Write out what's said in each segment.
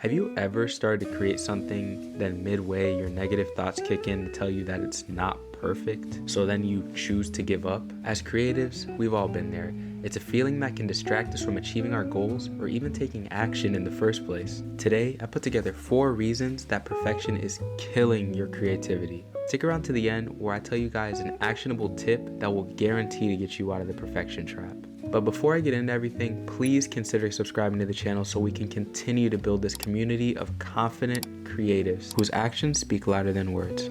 Have you ever started to create something, then midway your negative thoughts kick in to tell you that it's not perfect, so then you choose to give up? As creatives, we've all been there. It's a feeling that can distract us from achieving our goals or even taking action in the first place. Today, I put together 4 reasons that perfection is killing your creativity. Stick around to the end where I tell you guys an actionable tip that will guarantee to get you out of the perfection trap. But before I get into everything, please consider subscribing to the channel so we can continue to build this community of confident creatives whose actions speak louder than words.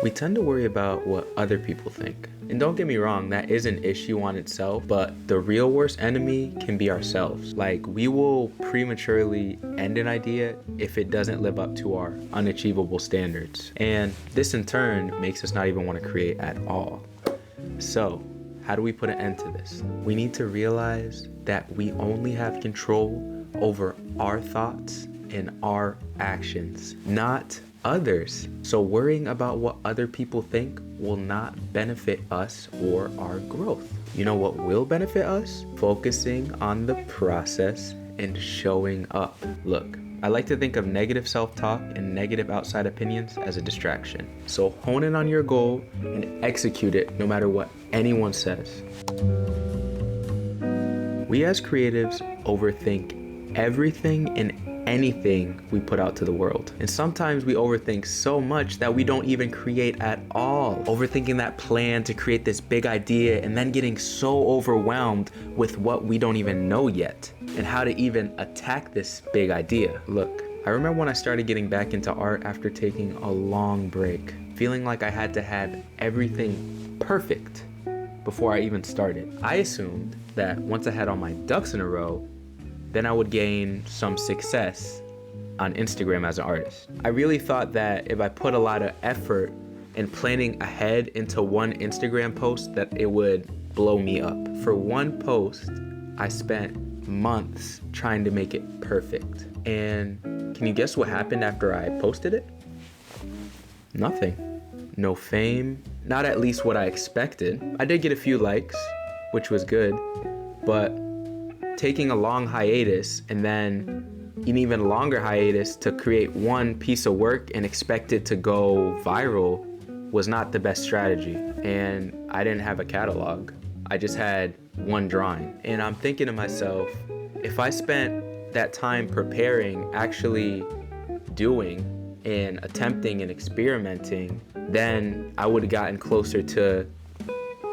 We tend to worry about what other people think. And don't get me wrong, that is an issue on itself, but the real worst enemy can be ourselves. Like, we will prematurely end an idea if it doesn't live up to our unachievable standards. And this in turn makes us not even want to create at all. So, how do we put an end to this? We need to realize that we only have control over our thoughts and our actions, not others. So worrying about what other people think will not benefit us or our growth. You know what will benefit us? Focusing on the process and showing up. Look, I like to think of negative self-talk and negative outside opinions as a distraction. So hone in on your goal and execute it no matter what anyone says. We as creatives overthink everything and anything we put out to the world. And sometimes we overthink so much that we don't even create at all. Overthinking that plan to create this big idea and then getting so overwhelmed with what we don't even know yet and how to even attack this big idea. Look, I remember when I started getting back into art after taking a long break, feeling like I had to have everything perfect before I even started. I assumed that once I had all my ducks in a row, then I would gain some success on Instagram as an artist. I really thought that if I put a lot of effort in planning ahead into one Instagram post that it would blow me up. For one post, I spent months trying to make it perfect. And can you guess what happened after I posted it? Nothing. No fame, not at least what I expected. I did get a few likes, which was good, but taking a long hiatus and then an even longer hiatus to create one piece of work and expect it to go viral was not the best strategy. And I didn't have a catalog. I just had one drawing. And I'm thinking to myself, if I spent that time preparing, actually doing and attempting and experimenting, then I would have gotten closer to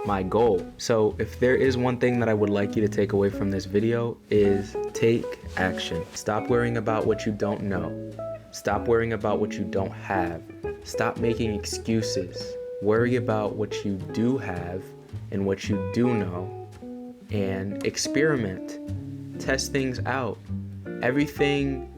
my goal. So if there is one thing that I would like you to take away from this video is take action. Stop worrying about what you don't know. Stop worrying about what you don't have. Stop making excuses. Worry about what you do have and what you do know, and experiment. Test things out. Everything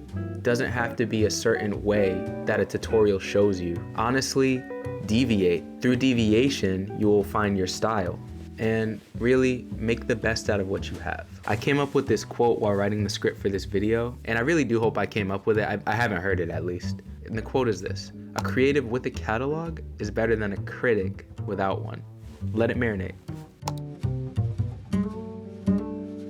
doesn't have to be a certain way that a tutorial shows you. Honestly, deviate. Through deviation, you will find your style and really make the best out of what you have. I came up with this quote while writing the script for this video, and I really do hope I came up with it. I haven't heard it at least. And the quote is this: "A creative with a catalog is better than a critic without one." Let it marinate.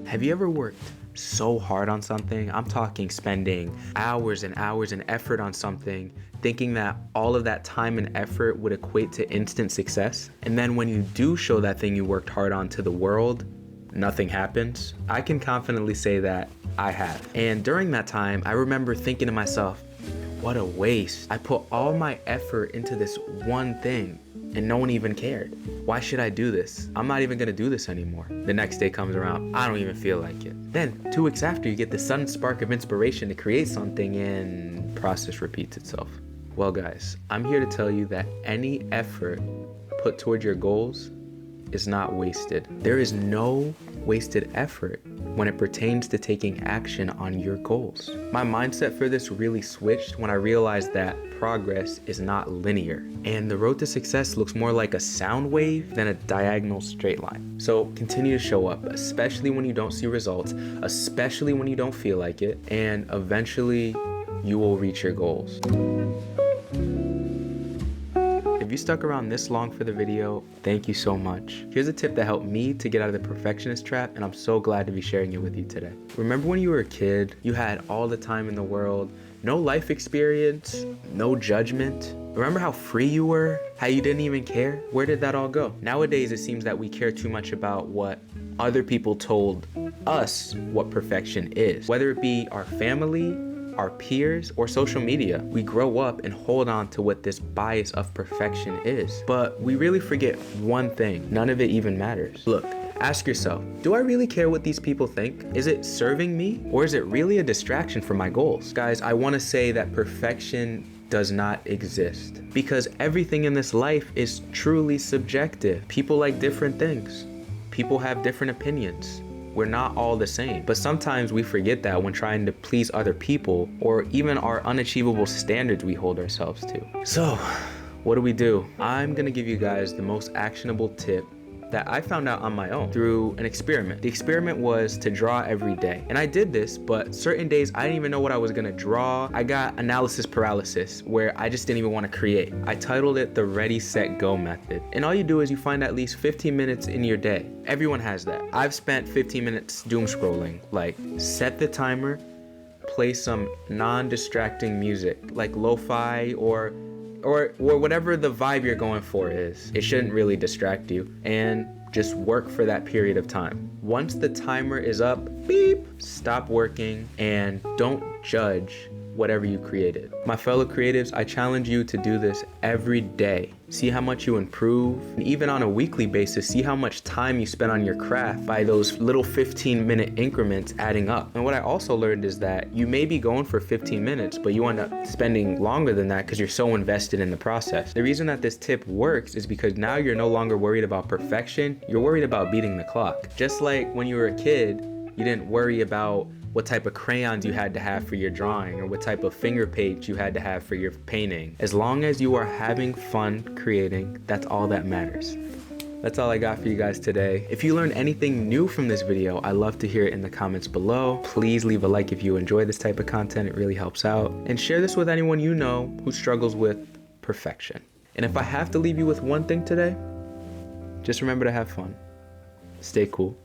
Have you ever worked so hard on something? I'm talking spending hours and hours and effort on something, thinking that all of that time and effort would equate to instant success. And then when you do show that thing you worked hard on to the world, nothing happens. I can confidently say that I have. And during that time, I remember thinking to myself, what a waste. I put all my effort into this one thing and no one even cared. Why should I do this? I'm not even gonna do this anymore. The next day comes around, I don't even feel like it. Then 2 weeks after, you get the sudden spark of inspiration to create something, and process repeats itself. Well guys, I'm here to tell you that any effort put toward your goals is not wasted. There is no wasted effort when it pertains to taking action on your goals. My mindset for this really switched when I realized that progress is not linear, and the road to success looks more like a sound wave than a diagonal straight line. So continue to show up, especially when you don't see results, especially when you don't feel like it, and eventually you will reach your goals. If you stuck around this long for the video, thank you so much. Here's a tip that helped me to get out of the perfectionist trap, and I'm so glad to be sharing it with you today. Remember when you were a kid, you had all the time in the world, no life experience, no judgment? Remember how free you were? How you didn't even care? Where did that all go? Nowadays, it seems that we care too much about what other people told us what perfection is. Whether it be our family, our peers, or social media, we grow up and hold on to what this bias of perfection is. But we really forget one thing. None of it even matters. Look, ask yourself, do I really care what these people think? Is it serving me? Or is it really a distraction from my goals? Guys, I want to say that perfection does not exist, because everything in this life is truly subjective. People like different things. People have different opinions. We're not all the same. But sometimes we forget that when trying to please other people, or even our unachievable standards we hold ourselves to. So, what do? I'm gonna give you guys the most actionable tip that I found out on my own through an experiment. The experiment was to draw every day. And I did this, but certain days I didn't even know what I was gonna draw. I got analysis paralysis, where I just didn't even wanna create. I titled it the Ready, Set, Go method. And all you do is you find at least 15 minutes in your day. Everyone has that. I've spent 15 minutes doom scrolling. Like, set the timer, play some non-distracting music, like lo-fi or whatever the vibe you're going for is. It shouldn't really distract you, and just work for that period of time. Once the timer is up, beep, stop working and don't judge whatever you created. My fellow creatives, I challenge you to do this every day. See how much you improve, and even on a weekly basis, see how much time you spend on your craft by those little 15-minute increments adding up. And what I also learned is that you may be going for 15 minutes, but you end up spending longer than that because you're so invested in the process. The reason that this tip works is because now you're no longer worried about perfection, you're worried about beating the clock. Just like when you were a kid, you didn't worry about what type of crayons you had to have for your drawing or what type of finger paint you had to have for your painting. As long as you are having fun creating, that's all that matters. That's all I got for you guys today. If you learned anything new from this video, I'd love to hear it in the comments below. Please leave a like if you enjoy this type of content, it really helps out. And share this with anyone you know who struggles with perfection. And if I have to leave you with one thing today, just remember to have fun. Stay cool.